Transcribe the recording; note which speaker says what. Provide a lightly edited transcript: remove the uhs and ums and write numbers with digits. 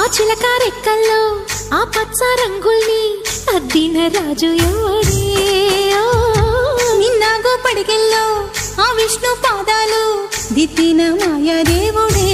Speaker 1: చిలక రెక్కల్లో ఆ పచ్చ రంగుల్ని అద్దిన రాజు ఎవడే
Speaker 2: నిన్నాగో పడికెల్లో ఆ విష్ణు పాదాలు దిద్దిన మాయా దేవుడే